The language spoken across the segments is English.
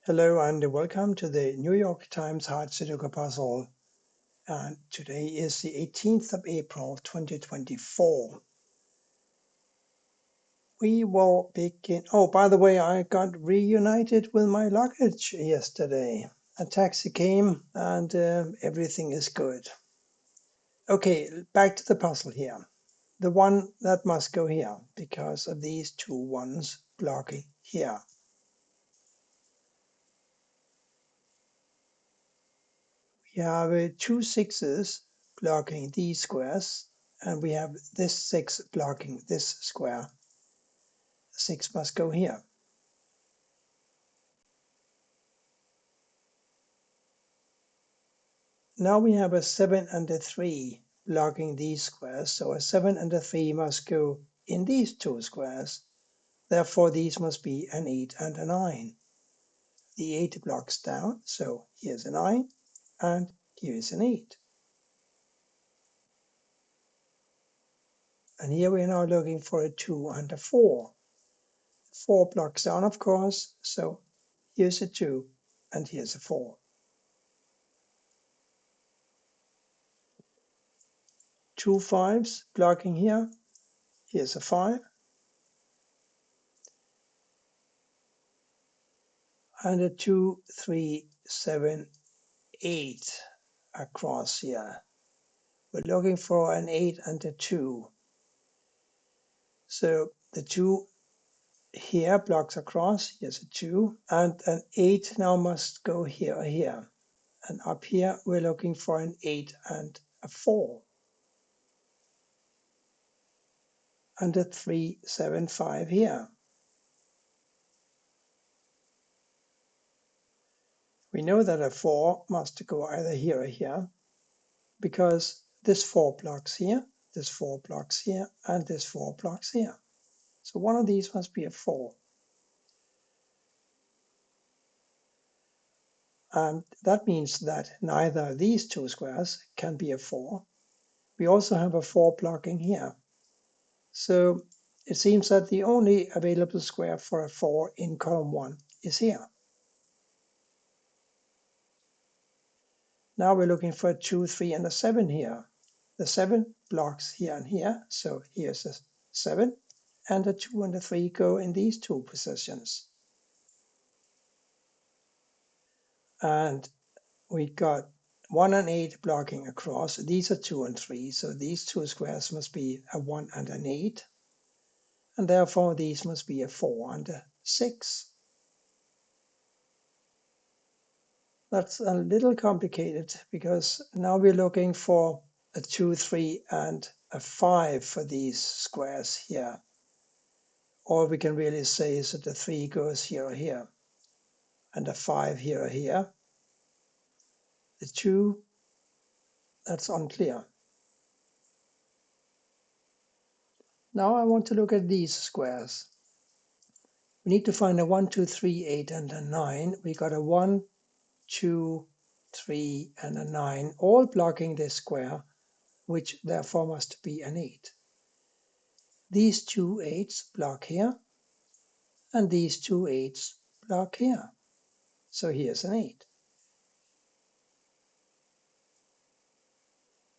Hello and welcome to the New York Times Hard Sudoku puzzle. And today is the 18th of April 2024. We will begin. Oh, by the way, I got reunited with my luggage yesterday. A taxi came and everything is good. Okay, back to the puzzle here. The one that must go here because of these two ones blocking here. We have two sixes blocking these squares, and we have this 6 blocking this square. 6 must go here. Now we have a 7 and a 3 blocking these squares, so a 7 and a 3 must go in these two squares. Therefore, these must be an 8 and a 9. The 8 blocks down, so here's a 9, and here's an 8. And here we are now looking for a 2 and a 4. 4 blocks down, of course, so here's a 2 and here's a 4. 2 5s blocking here. Here's a 5 and a 2 3 7 8 across here. We're looking for an 8 and a 2. So the 2 here blocks across. Here's a 2 and an 8 now must go here or here. And up here we're looking for an 8 and a 4. And a 3 7 5 here. We know that a 4 must go either here or here, because this 4 blocks here, this 4 blocks here, and this 4 blocks here. So one of these must be a 4. And that means that neither of these two squares can be a 4. We also have a 4 blocking here. So it seems that the only available square for a 4 in column 1 is here. Now we're looking for a 2, 3, and a 7 here. The 7 blocks here and here, so here's a 7, and a 2 and a 3 go in these two positions. And we got 1 and 8 blocking across. These are 2 and 3, so these two squares must be a 1 and an 8, and therefore these must be a 4 and a 6. That's a little complicated because now we're looking for a 2, 3, and a 5 for these squares here. Or we can really say is that the 3 goes here or here, and a 5 here or here. The 2, that's unclear. Now I want to look at these squares. We need to find a 1, 2, 3, 8, and a 9. We got a 1, 2, 3, and a 9, all blocking this square, which therefore must be an 8. These two 8s block here, and these two 8s block here. So here's an 8.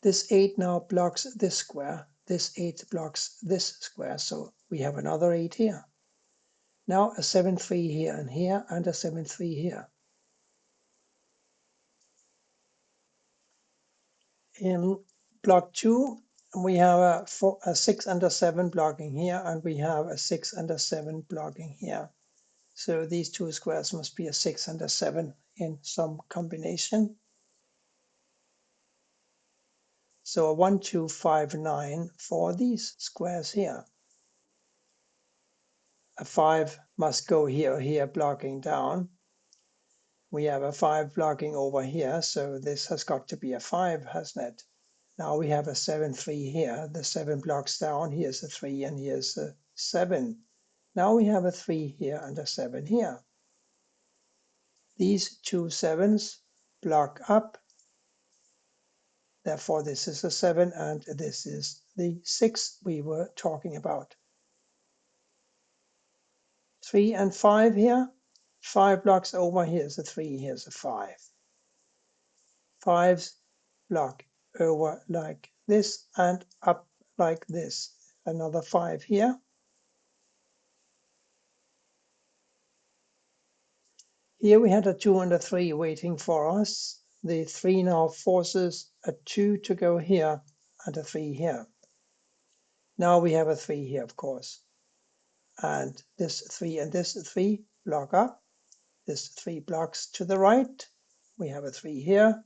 This 8 now blocks this square. This 8 blocks this square, so we have another 8 here. Now a 7, 3 here and here, and a 7, 3 here. In block 2, we have a 6 and a 7 blocking here, and we have a 6 and a 7 blocking here. So these two squares must be a 6 and a 7 in some combination. So a 1, 2, 5, 9 for these squares here. A 5 must go here or here blocking down. We have a 5 blocking over here, so this has got to be a 5, hasn't it? Now we have a 7, 3 here. The 7 blocks down. Here's a 3 and here's a 7. Now we have a 3 here and a 7 here. These two 7s block up. Therefore, this is a 7 and this is the 6 we were talking about. 3 and 5 here. 5 blocks over, here's a 3, here's a 5. 5's block over like this and up like this. Another 5 here. Here we had a 2 and a 3 waiting for us. The 3 now forces a 2 to go here and a 3 here. Now we have a 3 here, of course. And this 3 and this 3 block up. This 3 blocks to the right. We have a 3 here.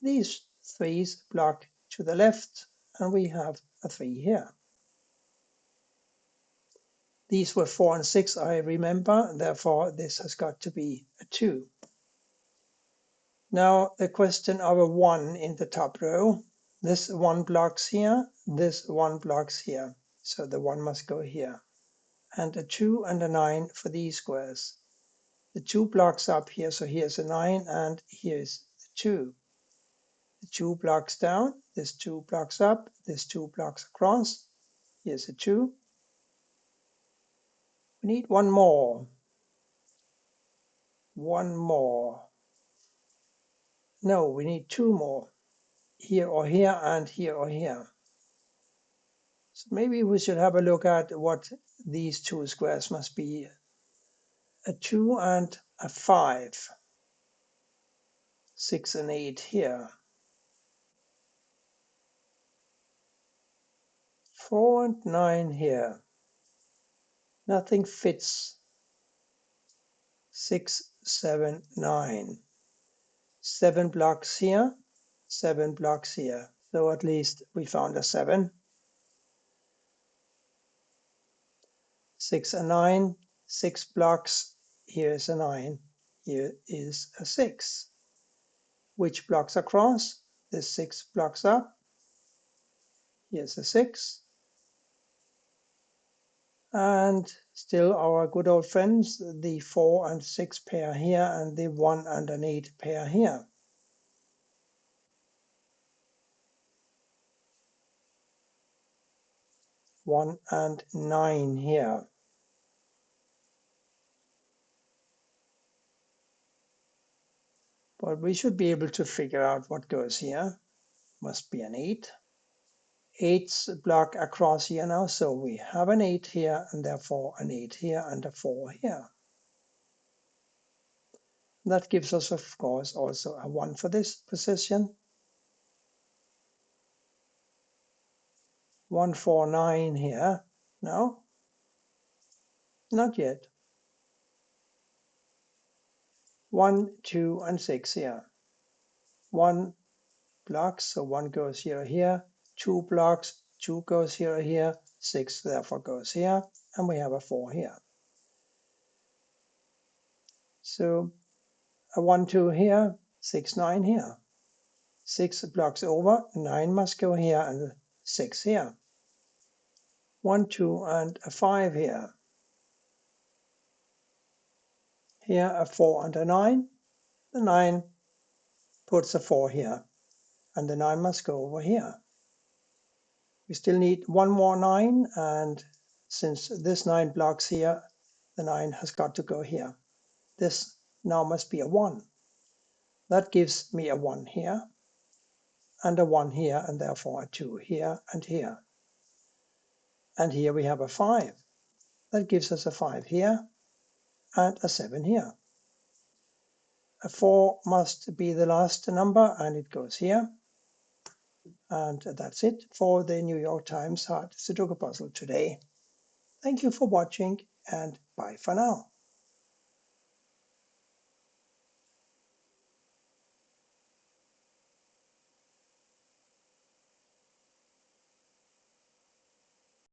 These 3's block to the left, and we have a 3 here. These were 4 and 6, I remember, therefore this has got to be a 2. Now the question of a 1 in the top row. This 1 blocks here, this 1 blocks here, so the 1 must go here. And a 2 and a 9 for these squares. The 2 blocks up here, so here's a 9 and here's the 2. The 2 blocks down, this 2 blocks up, this 2 blocks across, here's a 2. We need one more. One more. No, we need 2 more. Here or here and here or here. So maybe we should have a look at what these 2 squares must be. A 2 and a 5. 6 and 8 here. 4 and 9 here. Nothing fits. 6, 7, 9. 7 blocks here, 7 blocks here. So at least we found a 7. 6 and 9, 6 blocks. Here is a 9. Here is a 6. Which blocks across? This 6 blocks up. Here's a 6. And still our good old friends, the 4 and 6 pair here and the 1 and an 8 pair here. One and 9 here. But we should be able to figure out what goes here. Must be an 8. 8's block across here now, so we have an 8 here and therefore an 8 here and a 4 here. That gives us, of course, also a 1 for this position. 1, 4, 9 here. No, not yet. 1, 2, and 6 here. 1 blocks, so 1 goes here, here. 2 blocks, 2 goes here, here. 6 therefore goes here, and we have a 4 here. So a 1, 2 here, 6, 9 here. 6 blocks over, 9 must go here, and 6 here. 1, 2, and a 5 here. Here a 4 and a 9. The 9 puts a 4 here, and the 9 must go over here. We still need one more 9, and since this 9 blocks here, the 9 has got to go here. This now must be a 1. That gives me a 1 here, and a 1 here, and therefore a 2 here and here. And here we have a 5. That gives us a 5 here, and a 7 here. A 4 must be the last number, and it goes here. And that's it for the New York Times Hard Sudoku puzzle today. Thank you for watching, and bye for now.